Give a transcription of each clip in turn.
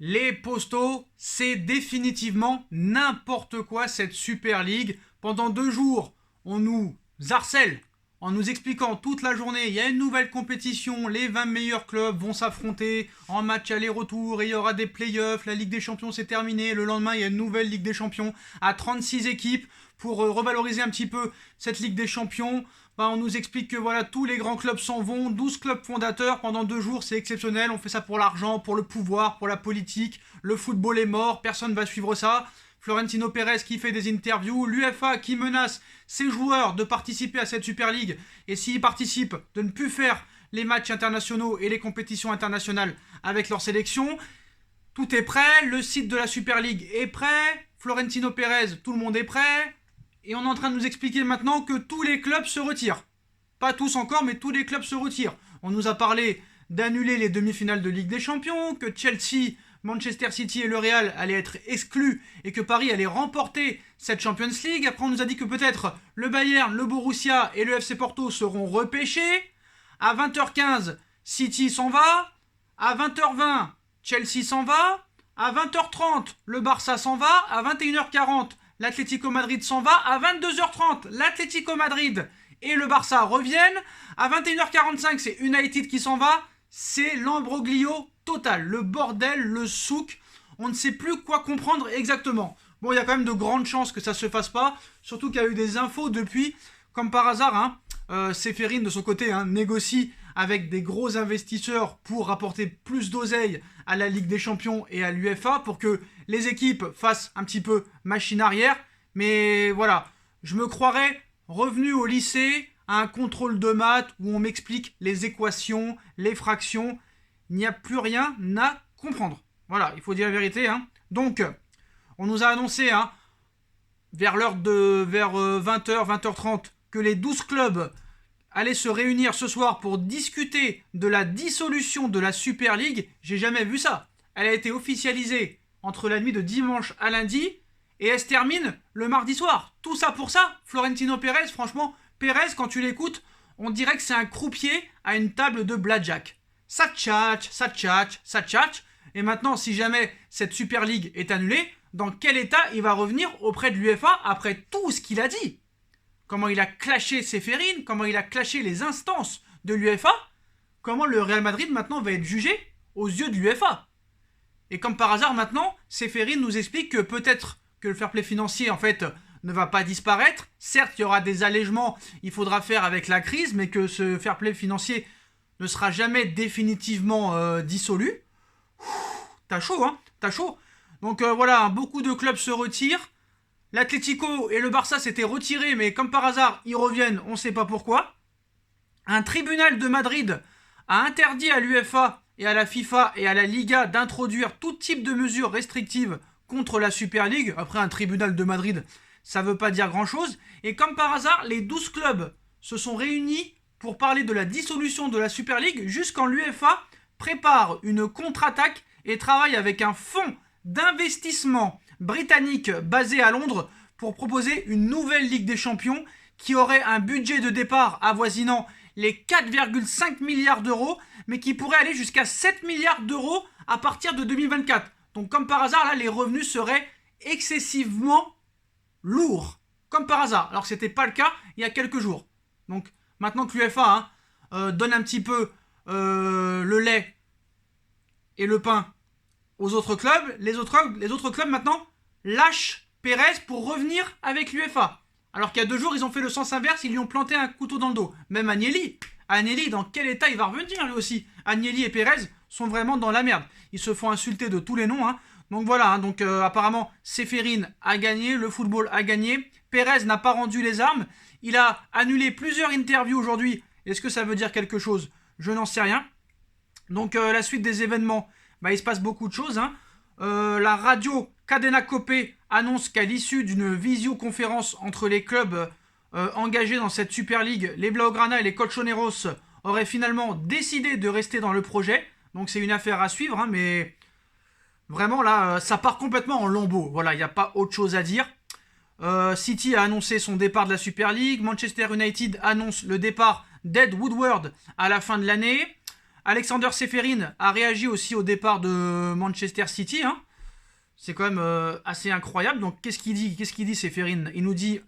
Les Postos, c'est définitivement n'importe quoi cette Super League. Pendant 2 jours, on nous harcèle en nous expliquant toute la journée, il y a une nouvelle compétition, les 20 meilleurs clubs vont s'affronter en match aller-retour, il y aura des playoffs, la Ligue des Champions c'est terminé, le lendemain il y a une nouvelle Ligue des Champions à 36 équipes pour revaloriser un petit peu cette Ligue des Champions. On nous explique que voilà, tous les grands clubs s'en vont, 12 clubs fondateurs pendant 2 jours, c'est exceptionnel, on fait ça pour l'argent, pour le pouvoir, pour la politique, le football est mort, personne ne va suivre ça. Florentino Pérez qui fait des interviews, l'UEFA qui menace ses joueurs de participer à cette Super League, et s'ils participent, de ne plus faire les matchs internationaux et les compétitions internationales avec leur sélection. Tout est prêt, le site de la Super League est prêt, Florentino Pérez, tout le monde est prêt, et on est en train de nous expliquer maintenant que tous les clubs se retirent. Pas tous encore, mais tous les clubs se retirent. On nous a parlé d'annuler les demi-finales de Ligue des Champions, que Chelsea, Manchester City et le Real allaient être exclus et que Paris allait remporter cette Champions League. Après, on nous a dit que peut-être le Bayern, le Borussia et le FC Porto seront repêchés. À 20h15, City s'en va. À 20h20, Chelsea s'en va. À 20h30, le Barça s'en va. À 21h40, l'Atlético Madrid s'en va. À 22h30, l'Atlético Madrid et le Barça reviennent. À 21h45, c'est United qui s'en va. C'est l'ambroglio total, le bordel, le souk. On ne sait plus quoi comprendre exactement. Bon, il y a quand même de grandes chances que ça se fasse pas, surtout qu'il y a eu des infos depuis, comme par hasard, Ceferin de son côté négocie avec des gros investisseurs pour rapporter plus d'oseille à la Ligue des Champions et à l'UEFA pour que les équipes fassent un petit peu machine arrière. Mais voilà, je me croirais revenu au lycée à un contrôle de maths où on m'explique les équations, les fractions. Il n'y a plus rien à comprendre. Voilà, il faut dire la vérité. Donc, on nous a annoncé vers 20h, 20h30 que les 12 clubs allaient se réunir ce soir pour discuter de la dissolution de la Super League. J'ai jamais vu ça. Elle a été officialisée entre la nuit de dimanche à lundi et elle se termine le mardi soir. Tout ça pour ça. Florentino Pérez, franchement, Pérez, quand tu l'écoutes, on dirait que c'est un croupier à une table de blackjack. Ça tchatche, ça tchatche, ça tchatche. Et maintenant, si jamais cette Super League est annulée, dans quel état il va revenir auprès de l'UEFA après tout ce qu'il a dit? Comment il a clashé Ceferin, comment il a clashé les instances de l'UEFA, comment le Real Madrid maintenant va être jugé aux yeux de l'UEFA. Et comme par hasard maintenant, Ceferin nous explique que peut-être que le fair play financier en fait ne va pas disparaître. Certes, il y aura des allègements, il faudra faire avec la crise, mais que ce fair play financier ne sera jamais définitivement dissolu. T'as chaud, t'as chaud. Donc voilà, beaucoup de clubs se retirent. L'Atlético et le Barça s'étaient retirés, mais comme par hasard, ils reviennent, on ne sait pas pourquoi. Un tribunal de Madrid a interdit à l'UEFA et à la FIFA et à la Liga d'introduire tout type de mesures restrictives contre la Super League. Après, un tribunal de Madrid, ça ne veut pas dire grand-chose. Et comme par hasard, les 12 clubs se sont réunis pour parler de la dissolution de la Super League jusqu'en l'UEFA prépare une contre-attaque et travaille avec un fonds d'investissement britannique basé à Londres pour proposer une nouvelle Ligue des Champions qui aurait un budget de départ avoisinant les 4,5 milliards d'euros, mais qui pourrait aller jusqu'à 7 milliards d'euros à partir de 2024. Donc comme par hasard, là, les revenus seraient excessivement lourds. Comme par hasard, alors que ce n'était pas le cas il y a quelques jours. Donc maintenant que l'UEFA donne un petit peu le lait et le pain aux autres clubs, les autres clubs maintenant lâchent Pérez pour revenir avec l'UEFA. Alors qu'il y a 2 jours, ils ont fait le sens inverse, ils lui ont planté un couteau dans le dos. Même Agnelli, dans quel état il va revenir lui aussi? Agnelli et Pérez sont vraiment dans la merde. Ils se font insulter de tous les noms. Donc voilà, apparemment, Ceferin a gagné, le football a gagné. Pérez n'a pas rendu les armes. Il a annulé plusieurs interviews aujourd'hui. Est-ce que ça veut dire quelque chose? Je n'en sais rien. Donc la suite des événements, il se passe beaucoup de choses. La radio Cadena Copé annonce qu'à l'issue d'une visioconférence entre les clubs engagés dans cette Super League, les Blaugrana et les Colchoneros auraient finalement décidé de rester dans le projet. Donc c'est une affaire à suivre, mais vraiment là, ça part complètement en lambeaux. Voilà, il n'y a pas autre chose à dire. City a annoncé son départ de la Super League. Manchester United annonce le départ d'Ed Woodward à la fin de l'année. Alexander Ceferin a réagi aussi au départ de Manchester City. Hein. C'est quand même assez incroyable. Donc qu'est-ce qu'il dit Ceferin? Il nous dit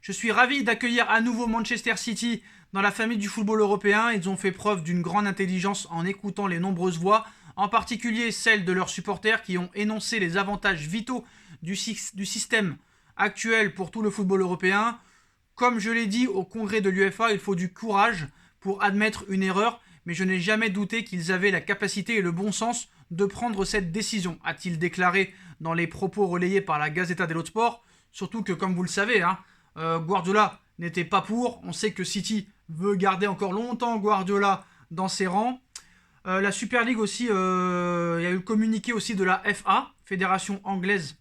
je suis ravi d'accueillir à nouveau Manchester City dans la famille du football européen. Ils ont fait preuve d'une grande intelligence en écoutant les nombreuses voix, en particulier celles de leurs supporters qui ont énoncé les avantages vitaux du système actuel pour tout le football européen. Comme je l'ai dit au congrès de l'UEFA, il faut du courage pour admettre une erreur, mais je n'ai jamais douté qu'ils avaient la capacité et le bon sens de prendre cette décision, a-t-il déclaré dans les propos relayés par la Gazzetta dello Sport. Surtout que, comme vous le savez, Guardiola n'était pas pour. On sait que City veut garder encore longtemps Guardiola dans ses rangs. La Super League aussi, il y a eu le communiqué aussi de la FA, Fédération anglaise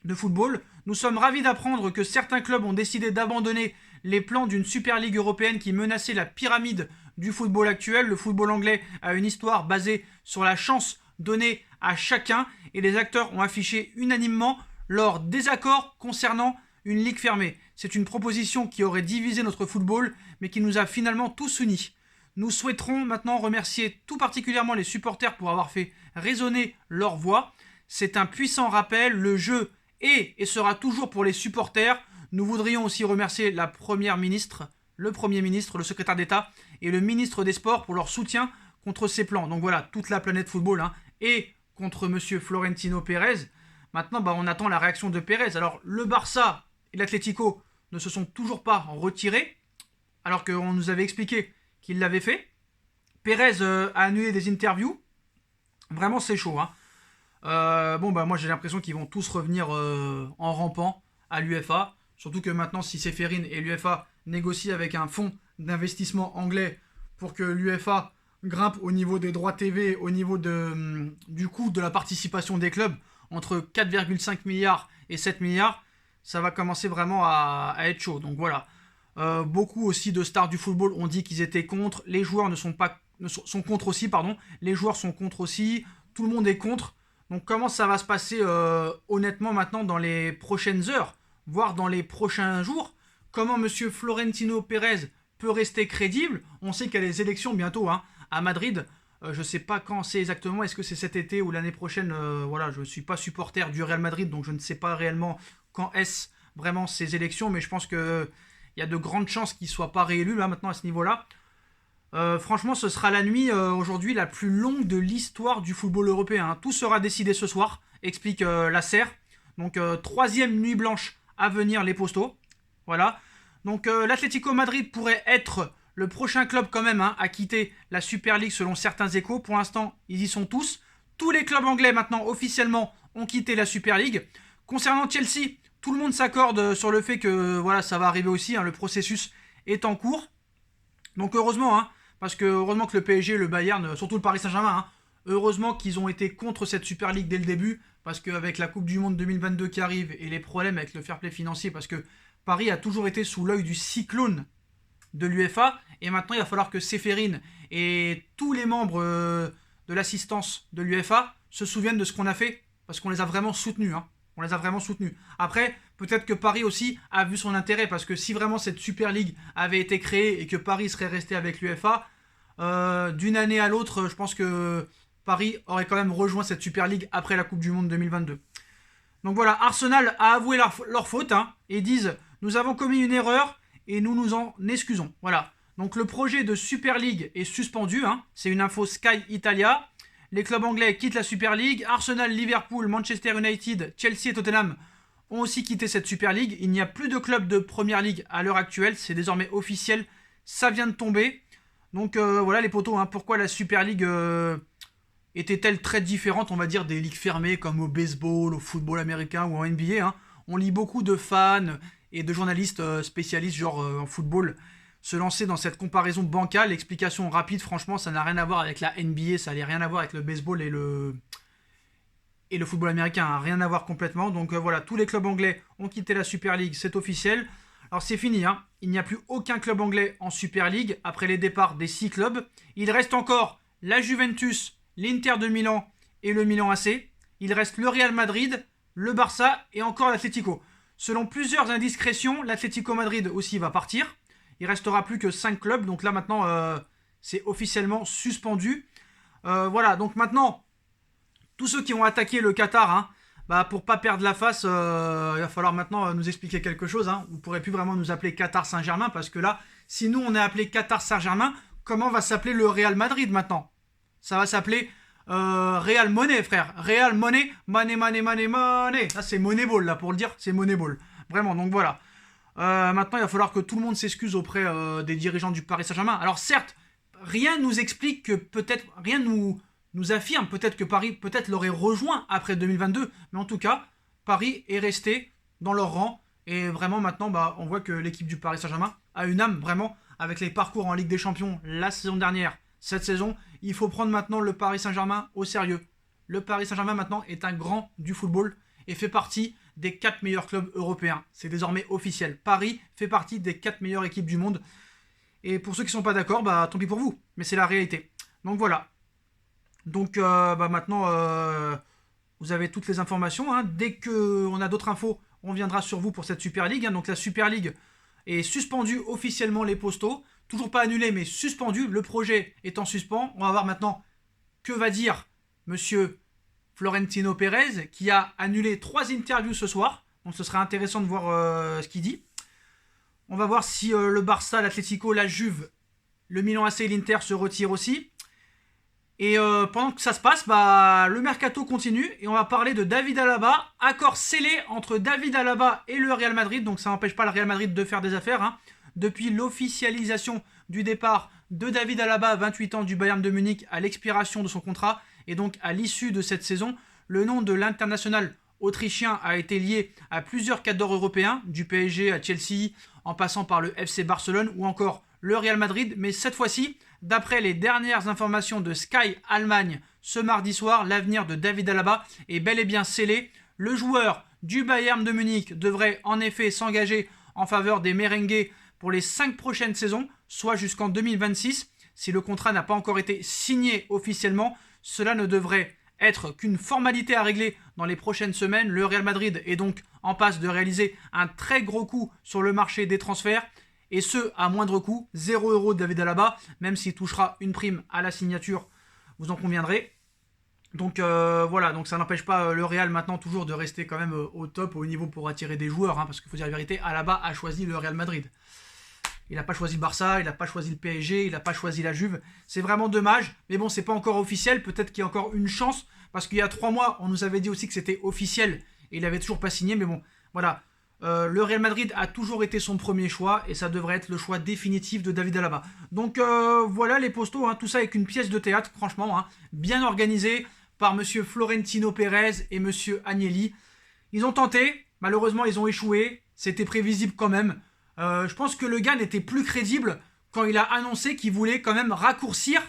de football. Nous sommes ravis d'apprendre que certains clubs ont décidé d'abandonner les plans d'une Super League européenne qui menaçait la pyramide du football actuel. Le football anglais a une histoire basée sur la chance donnée à chacun et les acteurs ont affiché unanimement leur désaccord concernant une ligue fermée. C'est une proposition qui aurait divisé notre football mais qui nous a finalement tous unis. Nous souhaiterons maintenant remercier tout particulièrement les supporters pour avoir fait résonner leur voix. C'est un puissant rappel, le jeu est et sera toujours pour les supporters. Nous voudrions aussi remercier la Première ministre, le Premier ministre, le secrétaire d'État et le ministre des Sports pour leur soutien contre ces plans. Donc voilà, toute la planète football et contre monsieur Florentino Pérez. Maintenant, on attend la réaction de Pérez. Alors, le Barça et l'Atlético ne se sont toujours pas retirés, alors qu'on nous avait expliqué qu'il l'avait fait. Pérez a annulé des interviews. Vraiment, c'est chaud. Moi, j'ai l'impression qu'ils vont tous revenir en rampant à l'UEFA. Surtout que maintenant, si Ceferin et l'UEFA négocient avec un fonds d'investissement anglais pour que l'UEFA grimpe au niveau des droits TV, au niveau du coût de la participation des clubs, entre 4,5 milliards et 7 milliards, ça va commencer vraiment à être chaud. Donc voilà. Beaucoup aussi de stars du football ont dit qu'ils étaient contre. Les joueurs sont contre aussi, pardon. Les joueurs sont contre aussi. Tout le monde est contre. Donc comment ça va se passer honnêtement maintenant dans les prochaines heures, voire dans les prochains jours? Comment monsieur Florentino Pérez peut rester crédible? On sait qu'il y a les élections bientôt à Madrid. Je ne sais pas quand c'est exactement. Est-ce que c'est cet été ou l'année prochaine? Je ne suis pas supporter du Real Madrid, donc je ne sais pas réellement quand est-ce vraiment ces élections. Mais je pense qu'il y a de grandes chances qu'il ne soit pas réélu là maintenant à ce niveau-là. Franchement, ce sera la nuit aujourd'hui la plus longue de l'histoire du football européen. Tout sera décidé ce soir, explique Lasser. Donc, troisième nuit blanche à venir, les Postos. Voilà. Donc, l'Atlético Madrid pourrait être le prochain club quand même à quitter la Super League selon certains échos. Pour l'instant, ils y sont tous. Tous les clubs anglais maintenant officiellement ont quitté la Super League. Concernant Chelsea, tout le monde s'accorde sur le fait que ça va arriver aussi. Le processus est en cours. Donc heureusement, parce que heureusement que le PSG, le Bayern, surtout le Paris Saint-Germain, heureusement qu'ils ont été contre cette Super League dès le début, parce qu'avec la Coupe du Monde 2022 qui arrive et les problèmes avec le fair play financier, parce que Paris a toujours été sous l'œil du cyclone de l'UEFA, et maintenant il va falloir que Ceferin et tous les membres de l'assistance de l'UEFA se souviennent de ce qu'on a fait, parce qu'on les a vraiment soutenus. On les a vraiment soutenus. Après, peut-être que Paris aussi a vu son intérêt, parce que si vraiment cette Super League avait été créée et que Paris serait resté avec l'UEFA, d'une année à l'autre, je pense que Paris aurait quand même rejoint cette Super League après la Coupe du Monde 2022. Donc voilà, Arsenal a avoué leur faute et disent « Nous avons commis une erreur et nous nous en excusons ». Voilà. Donc le projet de Super League est suspendu. C'est une info Sky Italia. Les clubs anglais quittent la Super League. Arsenal, Liverpool, Manchester United, Chelsea et Tottenham ont aussi quitté cette Super League. Il n'y a plus de club de Première League à l'heure actuelle. C'est désormais officiel. Ça vient de tomber. Donc voilà les potos. Pourquoi la Super League était-elle très différente, on va dire, des ligues fermées comme au baseball, au football américain ou en NBA. On lit beaucoup de fans et de journalistes spécialistes genre en football se lancer dans cette comparaison bancale. L'explication rapide, franchement, ça n'a rien à voir avec la NBA, ça n'a rien à voir avec le baseball et le football américain, rien à voir complètement. Donc voilà, tous les clubs anglais ont quitté la Super League, c'est officiel. Alors c'est fini, il n'y a plus aucun club anglais en Super League après les départs des 6 clubs. Il reste encore la Juventus, l'Inter de Milan et le Milan AC. Il reste le Real Madrid, le Barça et encore l'Atlético. Selon plusieurs indiscrétions, l'Atlético Madrid aussi va partir. Il restera plus que 5 clubs, donc là maintenant c'est officiellement suspendu. Voilà, donc maintenant, tous ceux qui ont attaqué le Qatar, hein, bah pour pas perdre la face, il va falloir maintenant nous expliquer quelque chose. Hein. Vous ne pourrez plus vraiment nous appeler Qatar Saint-Germain, parce que là, si nous on est appelé Qatar Saint-Germain, comment va s'appeler le Real Madrid maintenant? Ça va s'appeler Real Money, frère. Real Money, money, money, money, money. Là, c'est Moneyball, là, pour le dire, c'est Moneyball. Vraiment, donc voilà. Maintenant, il va falloir que tout le monde s'excuse auprès des dirigeants du Paris Saint-Germain. Alors certes, rien ne nous explique que peut-être, rien nous affirme peut-être que Paris peut-être l'aurait rejoint après 2022. Mais en tout cas, Paris est resté dans leur rang. Et vraiment maintenant, bah, on voit que l'équipe du Paris Saint-Germain a une âme, vraiment, avec les parcours en Ligue des Champions la saison dernière, cette saison. Il faut prendre maintenant le Paris Saint-Germain au sérieux. Le Paris Saint-Germain maintenant est un grand du football et fait partie des 4 meilleurs clubs européens. C'est désormais officiel. Paris fait partie des 4 meilleures équipes du monde. Et pour ceux qui ne sont pas d'accord, bah tant pis pour vous. Mais c'est la réalité. Donc voilà. Donc bah maintenant, vous avez toutes les informations. Hein. Dès qu'on a d'autres infos, on viendra sur vous pour cette Super League. Hein. Donc la Super League est suspendue officiellement, les postaux. Toujours pas annulé, mais suspendu. Le projet est en suspens. On va voir maintenant que va dire monsieur Florentino Pérez, qui a annulé 3 interviews ce soir. Donc ce serait intéressant de voir ce qu'il dit. On va voir si le Barça, l'Atlético, la Juve, le Milan AC et l'Inter se retirent aussi. Et pendant que ça se passe, bah, le mercato continue. Et on va parler de David Alaba. Accord scellé entre David Alaba et le Real Madrid. Donc ça n'empêche pas le Real Madrid de faire des affaires. Hein. Depuis l'officialisation du départ de David Alaba, 28 ans, du Bayern de Munich, à l'expiration de son contrat, et donc à l'issue de cette saison, le nom de l'international autrichien a été lié à plusieurs cadors européens, du PSG à Chelsea, en passant par le FC Barcelone ou encore le Real Madrid. Mais cette fois-ci, d'après les dernières informations de Sky Allemagne ce mardi soir, l'avenir de David Alaba est bel et bien scellé. Le joueur du Bayern de Munich devrait en effet s'engager en faveur des merengues pour les 5 prochaines saisons, soit jusqu'en 2026. Si le contrat n'a pas encore été signé officiellement, cela ne devrait être qu'une formalité à régler dans les prochaines semaines. Le Real Madrid est donc en passe de réaliser un très gros coup sur le marché des transferts, et ce à moindre coût, 0 € de David Alaba, même s'il touchera une prime à la signature, vous en conviendrez. Donc voilà, donc ça n'empêche pas le Real maintenant toujours de rester quand même au top, au niveau pour attirer des joueurs, hein, parce qu'il faut dire la vérité, Alaba a choisi le Real Madrid. Il n'a pas choisi le Barça, il n'a pas choisi le PSG, il n'a pas choisi la Juve. C'est vraiment dommage, mais bon, c'est pas encore officiel. Peut-être qu'il y a encore une chance, parce qu'il y a 3 mois, on nous avait dit aussi que c'était officiel, et il n'avait toujours pas signé, mais bon, voilà. Le Real Madrid a toujours été son premier choix, et ça devrait être le choix définitif de David Alaba. Donc voilà les postos, hein, tout ça avec une pièce de théâtre, franchement, hein, bien organisée par monsieur Florentino Pérez et monsieur Agnelli. Ils ont tenté, malheureusement ils ont échoué, c'était prévisible quand même. Je pense que le gars n'était plus crédible quand il a annoncé qu'il voulait quand même raccourcir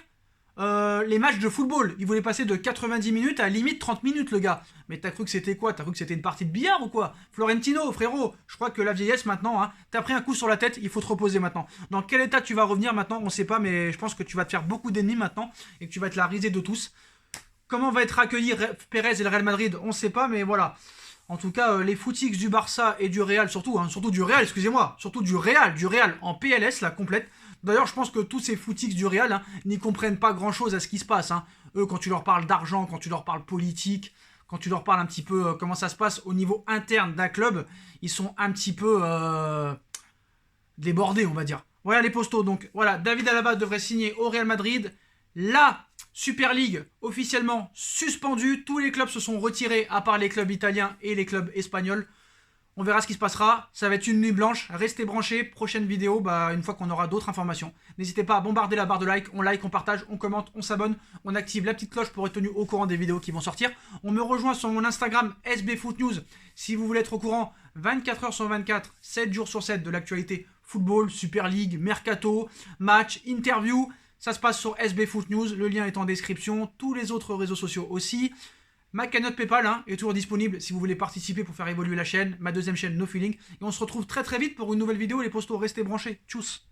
les matchs de football. Il voulait passer de 90 minutes à limite 30 minutes, le gars. Mais t'as cru que c'était quoi? T'as cru que c'était une partie de billard ou quoi? Florentino, frérot, je crois que la vieillesse maintenant, hein, t'as pris un coup sur la tête, il faut te reposer maintenant. Dans quel état tu vas revenir maintenant, on sait pas, mais je pense que tu vas te faire beaucoup d'ennemis maintenant et que tu vas être la risée de tous. Comment va être accueilli Pérez et le Real Madrid, on sait pas, mais voilà. En tout cas, les footix du Barça et du Real, surtout du Real, excusez-moi, surtout du Real en PLS, la complète. D'ailleurs, je pense que tous ces footix du Real hein, n'y comprennent pas grand-chose à ce qui se passe. Hein. Eux, quand tu leur parles d'argent, quand tu leur parles politique, quand tu leur parles un petit peu comment ça se passe au niveau interne d'un club, ils sont un petit peu débordés, on va dire. Voilà les postos. Donc voilà, David Alaba devrait signer au Real Madrid. La Super League officiellement suspendue. Tous les clubs se sont retirés, à part les clubs italiens et les clubs espagnols. On verra ce qui se passera. Ça va être une nuit blanche. Restez branchés. Prochaine vidéo, une fois qu'on aura d'autres informations. N'hésitez pas à bombarder la barre de like. On like, on partage, on commente, on s'abonne. On active la petite cloche pour être tenu au courant des vidéos qui vont sortir. On me rejoint sur mon Instagram SBFootNews. Si vous voulez être au courant 24 h sur 24, 7 jours sur 7 de l'actualité football, Super League, Mercato, match, interview. Ça se passe sur SBFootNews, le lien est en description, tous les autres réseaux sociaux aussi. Ma cagnotte Paypal hein, est toujours disponible si vous voulez participer pour faire évoluer la chaîne, ma deuxième chaîne No Feeling. Et on se retrouve très très vite pour une nouvelle vidéo, les postos, restez branchés, tchuss.